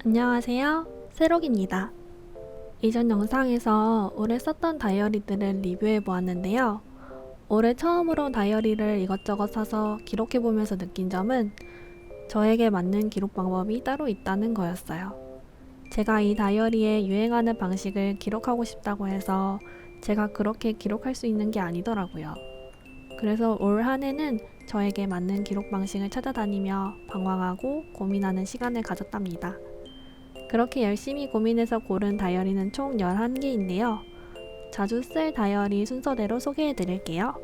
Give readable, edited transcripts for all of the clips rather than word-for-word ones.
안녕하세요. 새록입니다. 이전 영상에서 올해 썼던 다이어리들을 리뷰해 보았는데요. 올해 처음으로 다이어리를 이것저것 사서 기록해 보면서 느낀 점은 저에게 맞는 기록 방법이 따로 있다는 거였어요. 제가 이 다이어리에 유행하는 방식을 기록하고 싶다고 해서 제가 그렇게 기록할 수 있는 게 아니더라고요. 그래서 올 한 해는 저에게 맞는 기록 방식을 찾아다니며 방황하고 고민하는 시간을 가졌답니다. 그렇게 열심히 고민해서 고른 다이어리는 총 11개인데요. 자주 쓸 다이어리 순서대로 소개해 드릴게요.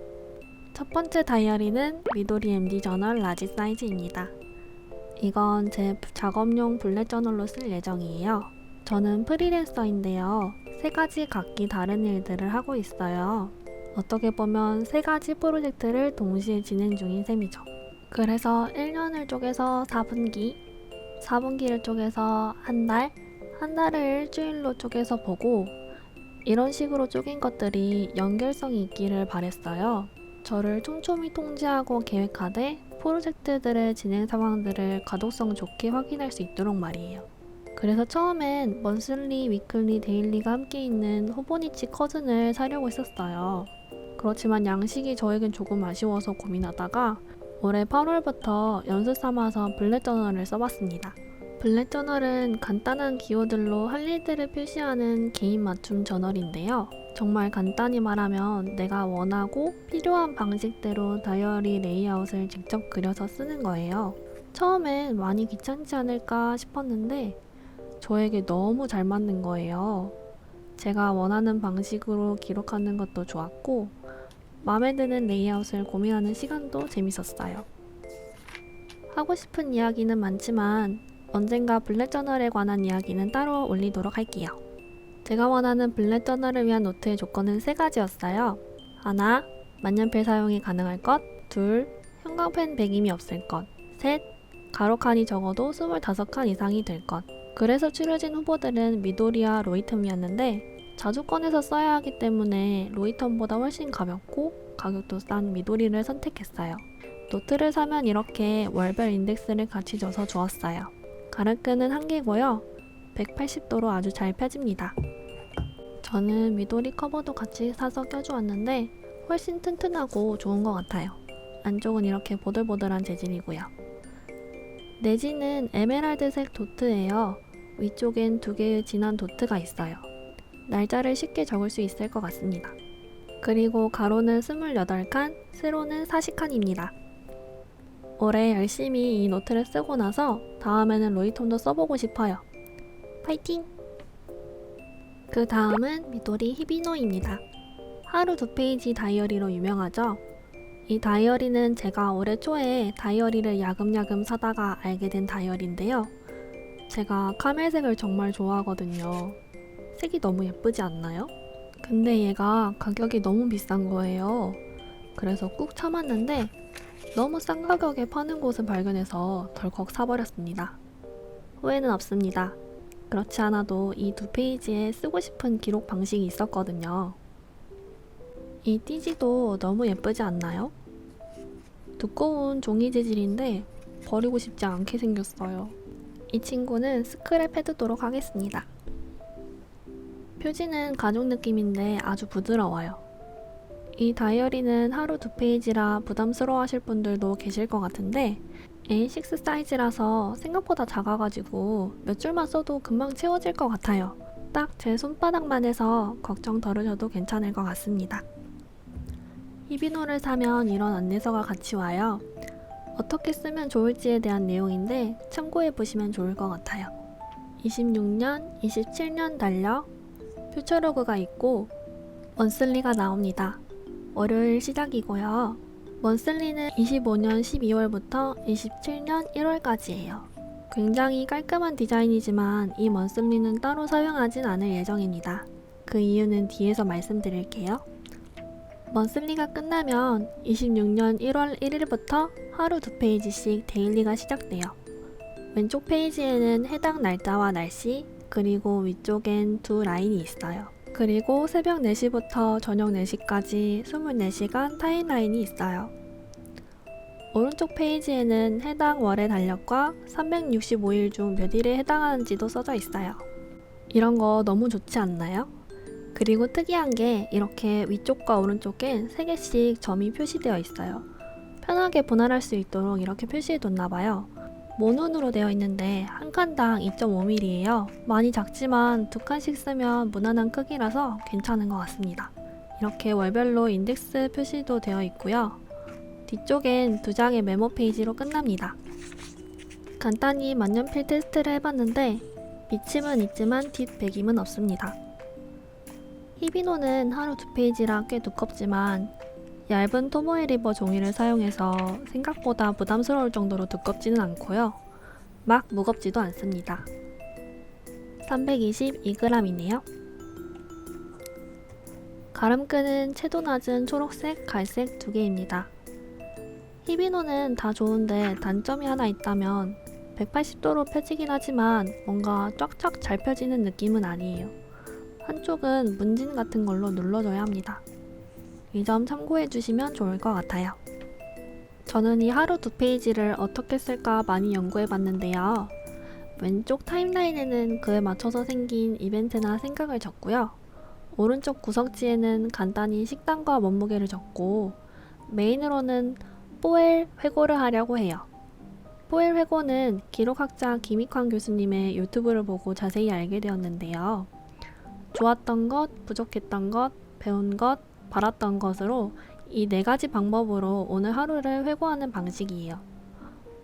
첫 번째 다이어리는 미도리 MD 저널 라지 사이즈입니다. 이건 제 작업용 블랙 저널로 쓸 예정이에요. 저는 프리랜서인데요. 3가지 각기 다른 일들을 하고 있어요. 어떻게 보면 3가지 프로젝트를 동시에 진행 중인 셈이죠. 그래서 1년을 쪼개서 4분기, 4분기를 쪼개서 한 달, 한 달을 일주일로 쪼개서 보고 이런 식으로 쪼갠 것들이 연결성이 있기를 바랬어요. 저를 촘촘히 통제하고 계획하되 프로젝트들의 진행 상황들을 가독성 좋게 확인할 수 있도록 말이에요. 그래서 처음엔 먼슬리, 위클리, 데일리가 함께 있는 호보니치 커즌을 사려고 했었어요. 그렇지만 양식이 저에겐 조금 아쉬워서 고민하다가 올해 8월부터 연습 삼아서 블랙 저널을 써봤습니다. 블랙 저널은 간단한 기호들로 할 일들을 표시하는 개인 맞춤 저널인데요. 정말 간단히 말하면 내가 원하고 필요한 방식대로 다이어리 레이아웃을 직접 그려서 쓰는 거예요. 처음엔 많이 귀찮지 않을까 싶었는데 저에게 너무 잘 맞는 거예요. 제가 원하는 방식으로 기록하는 것도 좋았고 마음에 드는 레이아웃을 고민하는 시간도 재밌었어요. 하고 싶은 이야기는 많지만 언젠가 블랙 저널에 관한 이야기는 따로 올리도록 할게요. 제가 원하는 블랙 저널을 위한 노트의 조건은 3가지였어요. 하나, 만년필 사용이 가능할 것. 둘, 형광펜 배김이 없을 것. 셋, 가로칸이 적어도 25칸 이상이 될 것. 그래서 추려진 후보들은 미도리와 로이텀이었는데 자주 꺼내서 써야 하기 때문에 로이텀보다 훨씬 가볍고 가격도 싼 미도리를 선택했어요. 노트를 사면 이렇게 월별 인덱스를 같이 줘서 좋았어요. 가르끈은 1개고요. 180도로 아주 잘 펴집니다. 저는 미도리 커버도 같이 사서 껴주었는데 훨씬 튼튼하고 좋은 것 같아요. 안쪽은 이렇게 보들보들한 재질이고요. 내지는 에메랄드색 도트예요. 위쪽엔 2개의 진한 도트가 있어요. 날짜를 쉽게 적을 수 있을 것 같습니다. 그리고 가로는 28칸, 세로는 40칸입니다. 올해 열심히 이 노트를 쓰고 나서 다음에는 로이톰도 써보고 싶어요. 파이팅! 그 다음은 미도리 히비노입니다. 하루 2페이지 다이어리로 유명하죠? 이 다이어리는 제가 올해 초에 다이어리를 야금야금 사다가 알게 된 다이어리인데요. 제가 카멜색을 정말 좋아하거든요. 색이 너무 예쁘지 않나요? 근데 얘가 가격이 너무 비싼 거예요. 그래서 꾹 참았는데 너무 싼 가격에 파는 곳을 발견해서 덜컥 사버렸습니다. 후회는 없습니다. 그렇지 않아도 이 2페이지에 쓰고 싶은 기록 방식이 있었거든요. 이 띠지도 너무 예쁘지 않나요? 두꺼운 종이 재질인데 버리고 싶지 않게 생겼어요. 이 친구는 스크랩해두도록 하겠습니다. 표지는 가죽 느낌인데 아주 부드러워요. 이 다이어리는 하루 2페이지라 부담스러워 하실 분들도 계실 것 같은데 A6 사이즈라서 생각보다 작아가지고 몇 줄만 써도 금방 채워질 것 같아요. 딱 제 손바닥만 해서 걱정 덜으셔도 괜찮을 것 같습니다. 히비노를 사면 이런 안내서가 같이 와요. 어떻게 쓰면 좋을지에 대한 내용인데 참고해보시면 좋을 것 같아요. 26년, 27년 달력, 퓨처로그가 있고 먼슬리가 나옵니다. 월요일 시작이고요. 먼슬리는 25년 12월부터 27년 1월까지예요. 굉장히 깔끔한 디자인이지만 이 먼슬리는 따로 사용하진 않을 예정입니다. 그 이유는 뒤에서 말씀드릴게요. 먼슬리가 끝나면 26년 1월 1일부터 하루 2페이지씩 데일리가 시작돼요. 왼쪽 페이지에는 해당 날짜와 날씨, 그리고 위쪽엔 2 라인이 있어요. 그리고 새벽 4시부터 저녁 4시까지 24시간 타임라인이 있어요. 오른쪽 페이지에는 해당 월의 달력과 365일 중 몇 일에 해당하는지도 써져 있어요. 이런 거 너무 좋지 않나요? 그리고 특이한 게 이렇게 위쪽과 오른쪽엔 3개씩 점이 표시되어 있어요. 편하게 분할할 수 있도록 이렇게 표시해 뒀나 봐요. 모눈으로 되어 있는데 한 칸당 2.5mm예요. 많이 작지만 2칸씩 쓰면 무난한 크기라서 괜찮은 것 같습니다. 이렇게 월별로 인덱스 표시도 되어 있고요. 뒤쪽엔 2장의 메모 페이지로 끝납니다. 간단히 만년필 테스트를 해봤는데 밑침은 있지만 뒷배김은 없습니다. 히비노는 하루 2페이지라 꽤 두껍지만 얇은 토모에 리버 종이를 사용해서 생각보다 부담스러울 정도로 두껍지는 않고요. 막 무겁지도 않습니다. 322g이네요. 가름끈은 채도 낮은 초록색, 갈색 2개입니다. 히비노는 다 좋은데 단점이 하나 있다면 180도로 펴지긴 하지만 뭔가 쫙쫙 잘 펴지는 느낌은 아니에요. 한쪽은 문진 같은 걸로 눌러줘야 합니다. 이 점 참고해 주시면 좋을 것 같아요. 저는 이 하루 2페이지를 어떻게 쓸까 많이 연구해 봤는데요. 왼쪽 타임라인에는 그에 맞춰서 생긴 이벤트나 생각을 적고요. 오른쪽 구석지에는 간단히 식단과 몸무게를 적고 메인으로는 뽀엘 회고를 하려고 해요. 뽀엘 회고는 기록학자 김익환 교수님의 유튜브를 보고 자세히 알게 되었는데요. 좋았던 것, 부족했던 것, 배운 것, 바랐던 것으로 이 4가지 방법으로 오늘 하루를 회고하는 방식이에요.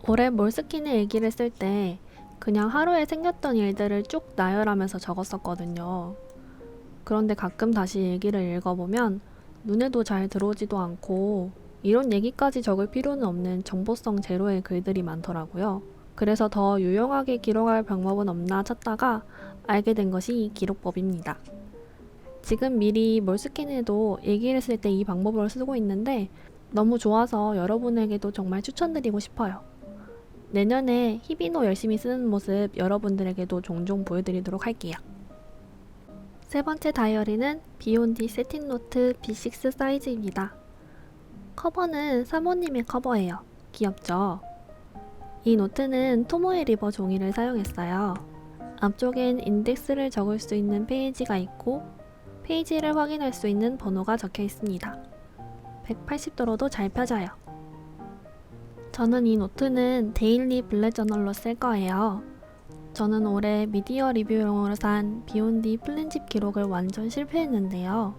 올해 몰스킨의 일기를 쓸 때 그냥 하루에 생겼던 일들을 쭉 나열하면서 적었었거든요. 그런데 가끔 다시 일기를 읽어보면 눈에도 잘 들어오지도 않고 이런 얘기까지 적을 필요는 없는 정보성 제로의 글들이 많더라고요. 그래서 더 유용하게 기록할 방법은 없나 찾다가 알게 된 것이 이 기록법입니다. 지금 미리 몰스킨에도 일기를 쓸 때 이 방법을 쓰고 있는데 너무 좋아서 여러분에게도 정말 추천드리고 싶어요. 내년에 히비노 열심히 쓰는 모습 여러분들에게도 종종 보여드리도록 할게요. 세 번째 다이어리는 비욘디 세틴노트 B6 사이즈입니다. 커버는 사모님의 커버예요. 귀엽죠? 이 노트는 토모에 리버 종이를 사용했어요. 앞쪽엔 인덱스를 적을 수 있는 페이지가 있고 페이지를 확인할 수 있는 번호가 적혀 있습니다. 180도로도 잘 펴져요. 저는 이 노트는 데일리 블랙 저널로 쓸 거예요. 저는 올해 미디어 리뷰용으로 산 비욘디 플랜집 기록을 완전 실패했는데요.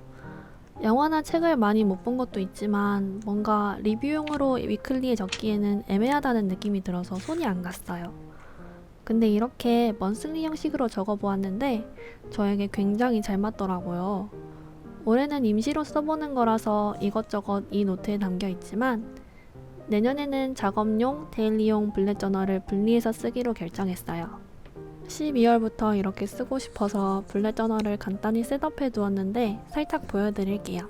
영화나 책을 많이 못 본 것도 있지만 뭔가 리뷰용으로 위클리에 적기에는 애매하다는 느낌이 들어서 손이 안 갔어요. 근데 이렇게 먼슬리 형식으로 적어보았는데 저에게 굉장히 잘 맞더라고요. 올해는 임시로 써보는 거라서 이것저것 이 노트에 담겨 있지만 내년에는 작업용, 데일리용 블랙 저널을 분리해서 쓰기로 결정했어요. 12월부터 이렇게 쓰고 싶어서 블랙 저널을 간단히 셋업해 두었는데 살짝 보여드릴게요.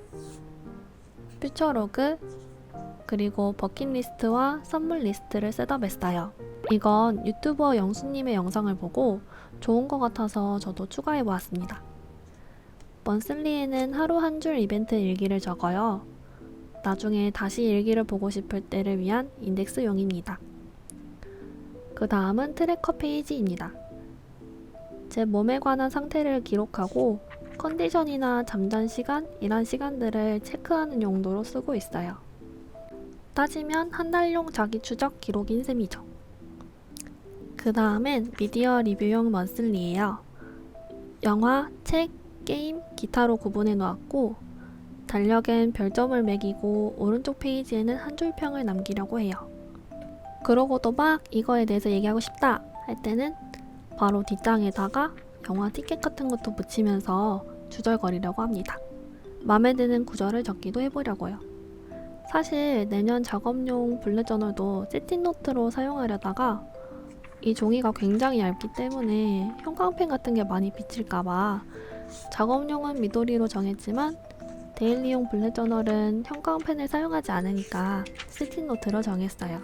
퓨처로그, 그리고 버킷리스트와 선물 리스트를 셋업했어요. 이건 유튜버 영수님의 영상을 보고 좋은 것 같아서 저도 추가해 보았습니다. 먼슬리에는 하루 한 줄 이벤트 일기를 적어요. 나중에 다시 일기를 보고 싶을 때를 위한 인덱스용입니다. 그 다음은 트래커 페이지입니다. 제 몸에 관한 상태를 기록하고 컨디션이나 잠잔 시간, 일한 시간들을 체크하는 용도로 쓰고 있어요. 따지면 한 달용 자기 추적 기록인 셈이죠. 그 다음엔 미디어 리뷰용 먼슬리예요. 영화, 책, 게임, 기타로 구분해 놓았고 달력엔 별점을 매기고 오른쪽 페이지에는 한 줄 평을 남기려고 해요. 그러고도 막 이거에 대해서 얘기하고 싶다 할 때는 바로 뒷장에다가 영화 티켓 같은 것도 붙이면서 주절거리려고 합니다. 마음에 드는 구절을 적기도 해보려고요. 사실 내년 작업용 블랙 저널도 세팅노트로 사용하려다가 이 종이가 굉장히 얇기 때문에 형광펜 같은 게 많이 비칠까봐 작업용은 미도리로 정했지만 데일리용 블랙 저널은 형광펜을 사용하지 않으니까 세팅노트로 정했어요.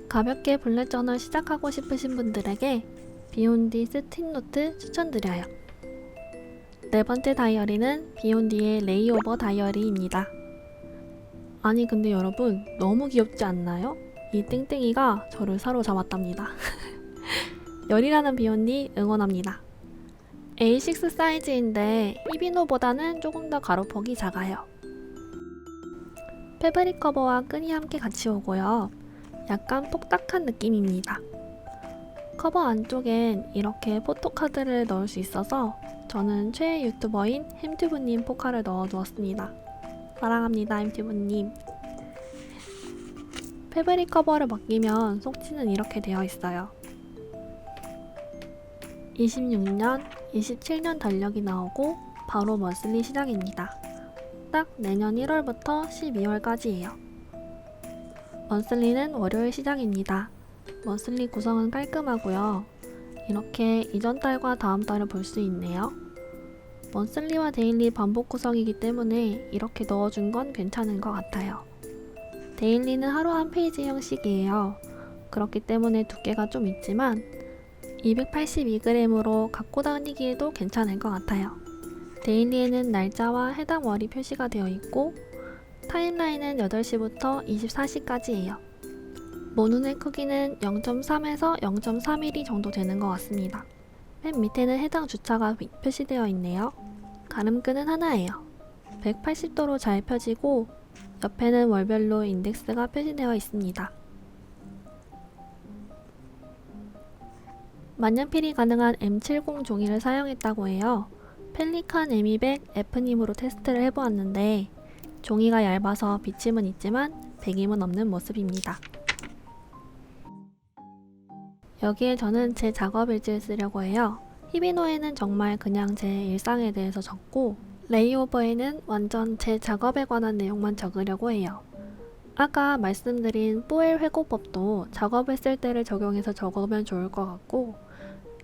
가볍게 블랙 저널 시작하고 싶으신 분들에게 비욘디 세팅노트 추천드려요. 네 번째 다이어리는 비욘디의 레이오버 다이어리입니다. 아니 근데 여러분 너무 귀엽지 않나요? 이 땡땡이가 저를 사로잡았답니다. 열이라는 비언니 응원합니다. A6 사이즈인데 히비노보다는 조금 더 가로폭이 작아요. 패브릭 커버와 끈이 함께 같이 오고요. 약간 톡딱한 느낌입니다. 커버 안쪽엔 이렇게 포토카드를 넣을 수 있어서 저는 최애 유튜버인 햄튜브님 포카를 넣어두었습니다. 사랑합니다 햄튜브님. 패브릭 커버를 맡기면 속지는 이렇게 되어 있어요. 26년, 27년 달력이 나오고 바로 먼슬리 시작입니다. 딱 내년 1월부터 12월까지예요. 먼슬리는 월요일 시작입니다. 먼슬리 구성은 깔끔하고요. 이렇게 이전 달과 다음 달을 볼 수 있네요. 먼슬리와 데일리 반복 구성이기 때문에 이렇게 넣어준 건 괜찮은 것 같아요. 데일리는 하루 한 페이지 형식이에요. 그렇기 때문에 두께가 좀 있지만 282g으로 갖고 다니기에도 괜찮을 것 같아요. 데일리에는 날짜와 해당 월이 표시가 되어 있고 타임라인은 8시부터 24시까지예요. 모눈의 크기는 0.3에서 0.3mm 정도 되는 것 같습니다. 맨 밑에는 해당 주차가 표시되어 있네요. 가름끈은 하나예요. 180도로 잘 펴지고 옆에는 월별로 인덱스가 표시되어 있습니다. 만년필이 가능한 M70 종이를 사용했다고 해요. 펠리칸 M200 F님으로 테스트를 해보았는데 종이가 얇아서 비침은 있지만 배김은 없는 모습입니다. 여기에 저는 제 작업 일지를 쓰려고 해요. 히비노에는 정말 그냥 제 일상에 대해서 적고 레이오버에는 완전 제 작업에 관한 내용만 적으려고 해요. 아까 말씀드린 뽀엘 회고법도 작업했을 때를 적용해서 적으면 좋을 것 같고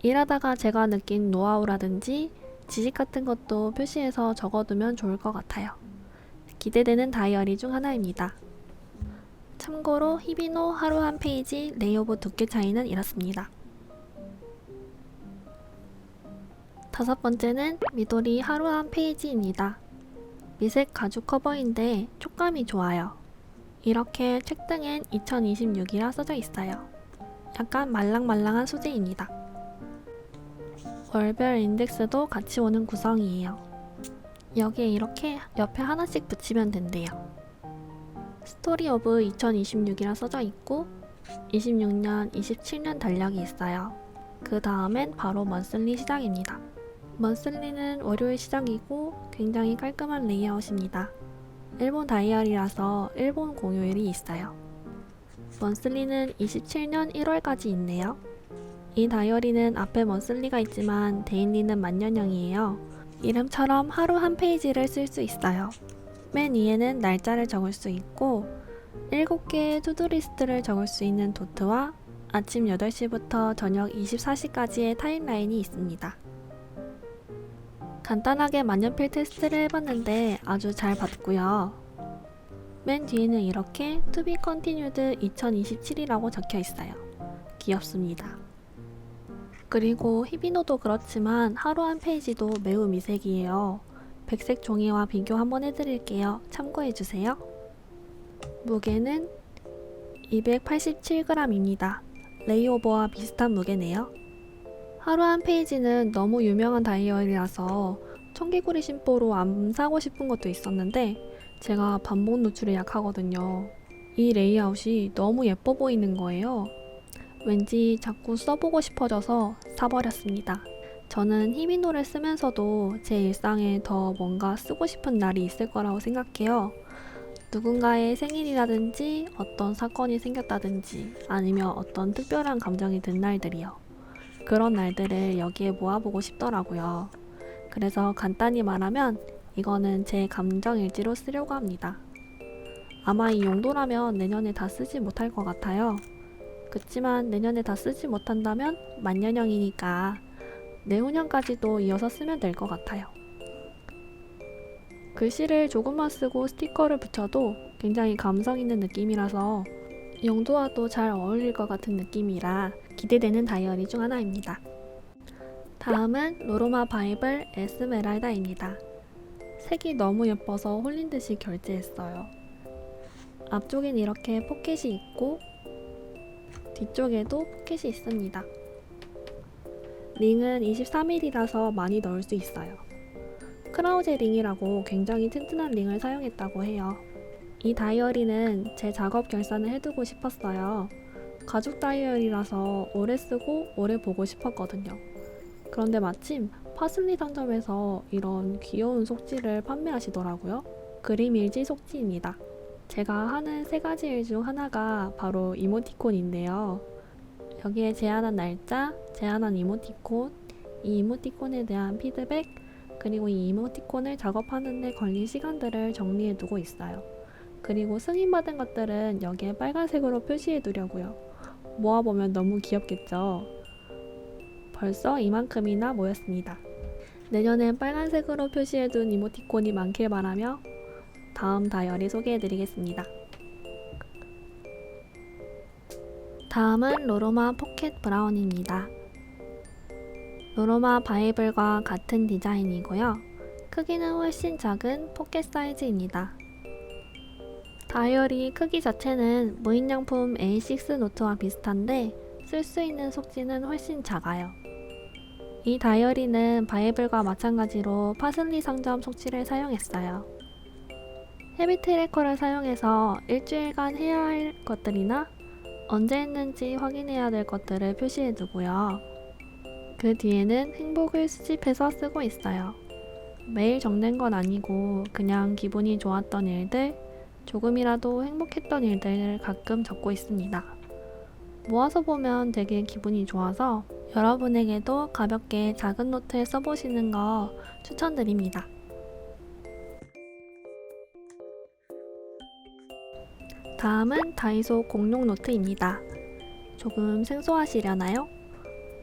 일하다가 제가 느낀 노하우라든지 지식 같은 것도 표시해서 적어두면 좋을 것 같아요. 기대되는 다이어리 중 하나입니다. 참고로 히비노 하루 한 페이지 레이오버 두께 차이는 이렇습니다. 다섯 번째는 미도리 하루 한 페이지입니다. 미색 가죽 커버인데 촉감이 좋아요. 이렇게 책등엔 2026이라 써져 있어요. 약간 말랑말랑한 소재입니다. 월별 인덱스도 같이 오는 구성이에요. 여기에 이렇게 옆에 하나씩 붙이면 된대요. 스토리 오브 2026이라 써져 있고 26년, 27년 달력이 있어요. 그 다음엔 바로 먼슬리 시작입니다. 먼슬리는 월요일 시작이고 굉장히 깔끔한 레이아웃입니다. 일본 다이어리라서 일본 공휴일이 있어요. 먼슬리는 27년 1월까지 있네요. 이 다이어리는 앞에 먼슬리가 있지만 데일리는 만년형이에요. 이름처럼 하루 한 페이지를 쓸 수 있어요. 맨 위에는 날짜를 적을 수 있고 7개의 투두리스트를 적을 수 있는 도트와 아침 8시부터 저녁 24시까지의 타임라인이 있습니다. 간단하게 만년필 테스트를 해봤는데 아주 잘 봤고요. 맨 뒤에는 이렇게 To be continued 2027이라고 적혀 있어요. 귀엽습니다. 그리고 히비노도 그렇지만 하루 한 페이지도 매우 미색이에요. 백색 종이와 비교 한번 해드릴게요. 참고해주세요. 무게는 287g입니다. 레이오버와 비슷한 무게네요. 하루 한 페이지는 너무 유명한 다이어리라서 청개구리 심보로 안 사고 싶은 것도 있었는데 제가 반복 노출에 약하거든요. 이 레이아웃이 너무 예뻐 보이는 거예요. 왠지 자꾸 써보고 싶어져서 사버렸습니다. 저는 히비노를 쓰면서도 제 일상에 더 뭔가 쓰고 싶은 날이 있을 거라고 생각해요. 누군가의 생일이라든지 어떤 사건이 생겼다든지 아니면 어떤 특별한 감정이 든 날들이요. 그런 날들을 여기에 모아보고 싶더라고요. 그래서 간단히 말하면 이거는 제 감정일지로 쓰려고 합니다. 아마 이 용도라면 내년에 다 쓰지 못할 것 같아요. 그치만 내년에 다 쓰지 못한다면 만년형이니까 내후년까지도 이어서 쓰면 될 것 같아요. 글씨를 조금만 쓰고 스티커를 붙여도 굉장히 감성 있는 느낌이라서 용도와도 잘 어울릴 것 같은 느낌이라 기대되는 다이어리 중 하나입니다. 다음은 로로마 바이블 에스메랄다입니다. 색이 너무 예뻐서 홀린 듯이 결제했어요. 앞쪽엔 이렇게 포켓이 있고 뒤쪽에도 포켓이 있습니다. 링은 23mm라서 많이 넣을 수 있어요. 크라우제 링이라고 굉장히 튼튼한 링을 사용했다고 해요. 이 다이어리는 제 작업 결산을 해두고 싶었어요. 가죽 다이어리라서 오래 쓰고 오래 보고 싶었거든요. 그런데 마침 파슬리 상점에서 이런 귀여운 속지를 판매하시더라고요. 그림 일지 속지입니다. 제가 하는 3가지 일 중 하나가 바로 이모티콘인데요. 여기에 제안한 날짜, 제안한 이모티콘, 이 이모티콘에 대한 피드백, 그리고 이 이모티콘을 작업하는 데 걸린 시간들을 정리해 두고 있어요. 그리고 승인받은 것들은 여기에 빨간색으로 표시해 두려고요. 모아보면 너무 귀엽겠죠? 벌써 이만큼이나 모였습니다. 내년엔 빨간색으로 표시해 둔 이모티콘이 많길 바라며 다음 다이어리 소개해 드리겠습니다. 다음은 로로마 포켓 브라운입니다. 로로마 바이블과 같은 디자인이고요. 크기는 훨씬 작은 포켓 사이즈입니다. 다이어리 크기 자체는 무인양품 A6 노트와 비슷한데 쓸 수 있는 속지는 훨씬 작아요. 이 다이어리는 바이블과 마찬가지로 파슬리 상점 속지를 사용했어요. 헤비 트래커를 사용해서 일주일간 해야 할 것들이나 언제 했는지 확인해야 될 것들을 표시해 두고요. 그 뒤에는 행복을 수집해서 쓰고 있어요. 매일 적는 건 아니고 그냥 기분이 좋았던 일들, 조금이라도 행복했던 일들을 가끔 적고 있습니다. 모아서 보면 되게 기분이 좋아서 여러분에게도 가볍게 작은 노트에 써보시는 거 추천드립니다. 다음은 다이소 공룡 노트입니다. 조금 생소하시려나요?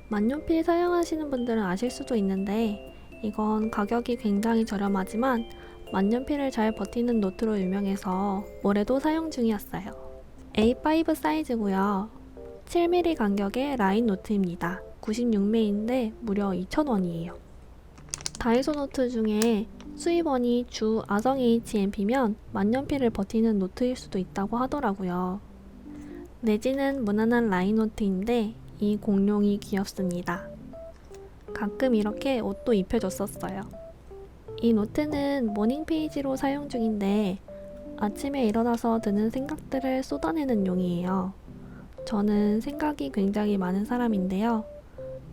만년필 사용하시는 분들은 아실 수도 있는데 이건 가격이 굉장히 저렴하지만 만년필을 잘 버티는 노트로 유명해서 올해도 사용 중이었어요. A5 사이즈고요. 7mm 간격의 라인 노트입니다. 96매인데 무려 2,000원이에요. 다이소 노트 중에 수입원이 주 아성 HMP면 만년필을 버티는 노트일 수도 있다고 하더라고요. 내지는 무난한 라인 노트인데 이 공룡이 귀엽습니다. 가끔 이렇게 옷도 입혀줬었어요. 이 노트는 모닝 페이지로 사용 중인데 아침에 일어나서 드는 생각들을 쏟아내는 용이에요. 저는 생각이 굉장히 많은 사람인데요.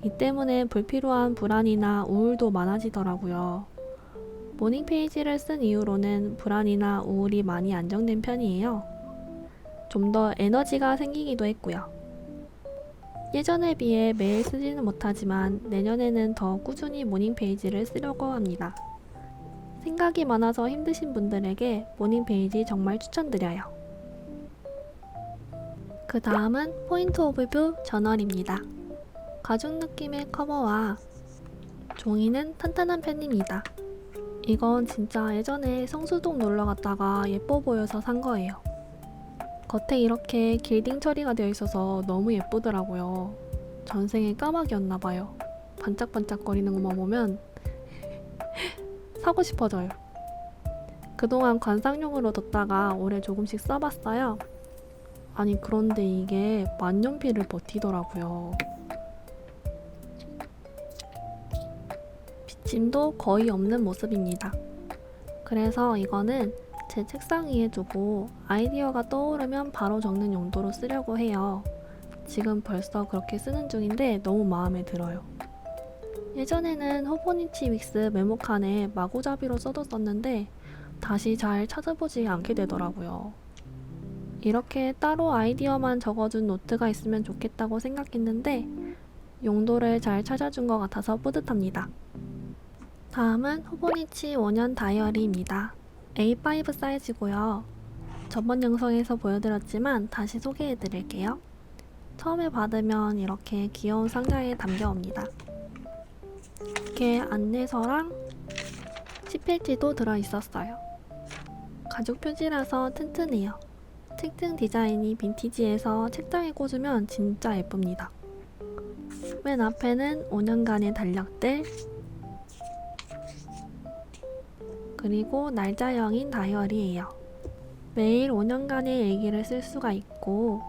이 때문에 불필요한 불안이나 우울도 많아지더라고요. 모닝 페이지를 쓴 이후로는 불안이나 우울이 많이 안정된 편이에요. 좀 더 에너지가 생기기도 했고요. 예전에 비해 매일 쓰지는 못하지만 내년에는 더 꾸준히 모닝 페이지를 쓰려고 합니다. 생각이 많아서 힘드신 분들에게 모닝 페이지 정말 추천드려요. 그 다음은 포인트 오브 뷰 저널입니다. 가죽 느낌의 커버와 종이는 탄탄한 편입니다. 이건 진짜 예전에 성수동 놀러 갔다가 예뻐 보여서 산 거예요. 겉에 이렇게 길딩 처리가 되어 있어서 너무 예쁘더라고요. 전생에 까마귀였나봐요. 반짝반짝거리는 것만 보면 사고 싶어져요. 그동안 관상용으로 뒀다가 올해 조금씩 써봤어요. 아니 그런데 이게 만년필을 버티더라고요. 비침도 거의 없는 모습입니다. 그래서 이거는 제 책상 위에 두고 아이디어가 떠오르면 바로 적는 용도로 쓰려고 해요. 지금 벌써 그렇게 쓰는 중인데 너무 마음에 들어요. 예전에는 호보니치 윅스 메모칸에 마구잡이로 써뒀었는데 다시 잘 찾아보지 않게 되더라고요. 이렇게 따로 아이디어만 적어둔 노트가 있으면 좋겠다고 생각했는데 용도를 잘 찾아준 것 같아서 뿌듯합니다. 다음은 호보니치 5년 다이어리입니다. A5 사이즈고요. 저번 영상에서 보여드렸지만 다시 소개해드릴게요. 처음에 받으면 이렇게 귀여운 상자에 담겨옵니다. 이렇게 안내서랑 치필지도 들어있었어요. 가죽 표지라서 튼튼해요. 책등 디자인이 빈티지해서 책장에 꽂으면 진짜 예쁩니다. 맨 앞에는 5년간의 달력들, 그리고 날짜형인 다이어리예요. 매일 5년간의 일기를 쓸 수가 있고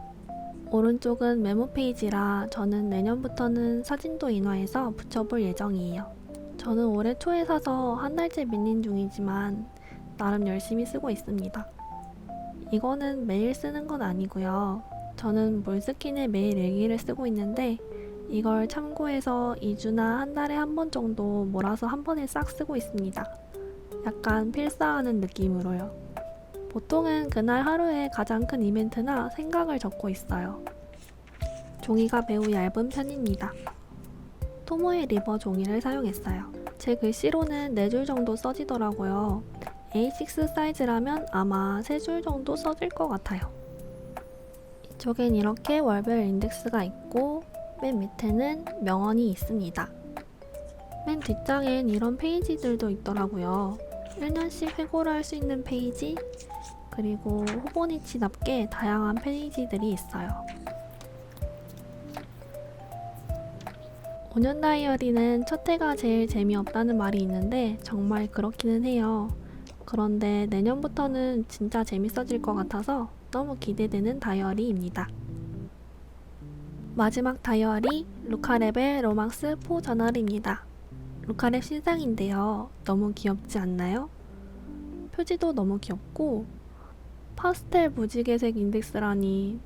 오른쪽은 메모 페이지라 저는 내년부터는 사진도 인화해서 붙여볼 예정이에요. 저는 올해 초에 사서 한 달째 밀린 중이지만 나름 열심히 쓰고 있습니다. 이거는 매일 쓰는 건 아니고요. 저는 몰스킨의 매일 일기를 쓰고 있는데 이걸 참고해서 2주나 한 달에 한 번 정도 몰아서 한 번에 싹 쓰고 있습니다. 약간 필사하는 느낌으로요. 보통은 그날 하루에 가장 큰 이벤트나 생각을 적고 있어요. 종이가 매우 얇은 편입니다. 토모에 리버 종이를 사용했어요. 제 글씨로는 4줄 정도 써지더라고요. A6 사이즈라면 아마 3줄 정도 써질 것 같아요. 이쪽엔 이렇게 월별 인덱스가 있고 맨 밑에는 명언이 있습니다. 맨 뒷장엔 이런 페이지들도 있더라고요. 1년씩 회고를 할 수 있는 페이지, 그리고 호보니치답게 다양한 페이지들이 있어요. 5년 다이어리는 첫 해가 제일 재미없다는 말이 있는데 정말 그렇기는 해요. 그런데 내년부터는 진짜 재밌어질 것 같아서 너무 기대되는 다이어리입니다. 마지막 다이어리 루카랩의 로망스 4 저널입니다. 루카랩 신상인데요. 너무 귀엽지 않나요? 표지도 너무 귀엽고 파스텔 무지개색 인덱스라니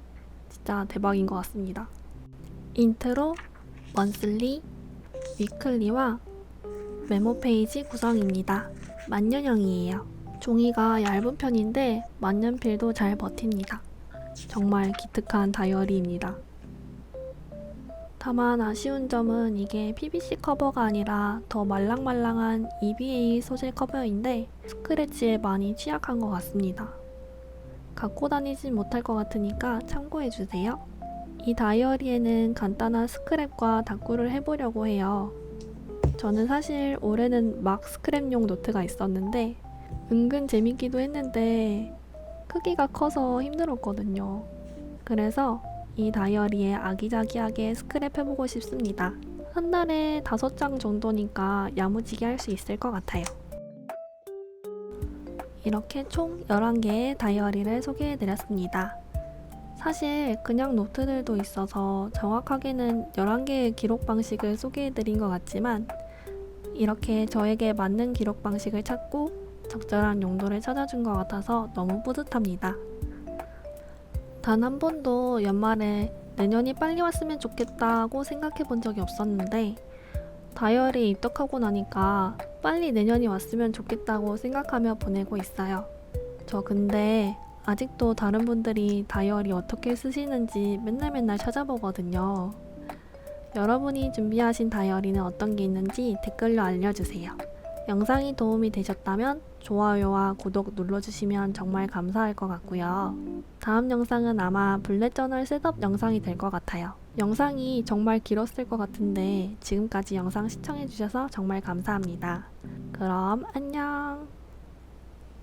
진짜 대박인 것 같습니다. 인트로, 먼슬리, 위클리와 메모 페이지 구성입니다. 만년형이에요. 종이가 얇은 편인데 만년필도 잘 버팁니다. 정말 기특한 다이어리입니다. 다만 아쉬운 점은 이게 PVC 커버가 아니라 더 말랑말랑한 EVA 소재 커버인데 스크래치에 많이 취약한 것 같습니다. 갖고 다니진 못할 것 같으니까 참고해주세요. 이 다이어리에는 간단한 스크랩과 다꾸를 해보려고 해요. 저는 사실 올해는 막 스크랩용 노트가 있었는데 은근 재밌기도 했는데 크기가 커서 힘들었거든요. 그래서 이 다이어리에 아기자기하게 스크랩 해보고 싶습니다. 한 달에 5장 정도니까 야무지게 할 수 있을 것 같아요. 이렇게 총 11개의 다이어리를 소개해드렸습니다. 사실 그냥 노트들도 있어서 정확하게는 11개의 기록 방식을 소개해드린 것 같지만 이렇게 저에게 맞는 기록 방식을 찾고 적절한 용도를 찾아준 것 같아서 너무 뿌듯합니다. 단 한 번도 연말에 내년이 빨리 왔으면 좋겠다고 생각해 본 적이 없었는데 다이어리에 입덕하고 나니까 빨리 내년이 왔으면 좋겠다고 생각하며 보내고 있어요. 저 근데 아직도 다른 분들이 다이어리 어떻게 쓰시는지 맨날 찾아보거든요. 여러분이 준비하신 다이어리는 어떤 게 있는지 댓글로 알려주세요. 영상이 도움이 되셨다면 좋아요와 구독 눌러주시면 정말 감사할 것 같고요. 다음 영상은 아마 블렛 저널 셋업 영상이 될 것 같아요. 영상이 정말 길었을 것 같은데 지금까지 영상 시청해주셔서 정말 감사합니다. 그럼 안녕!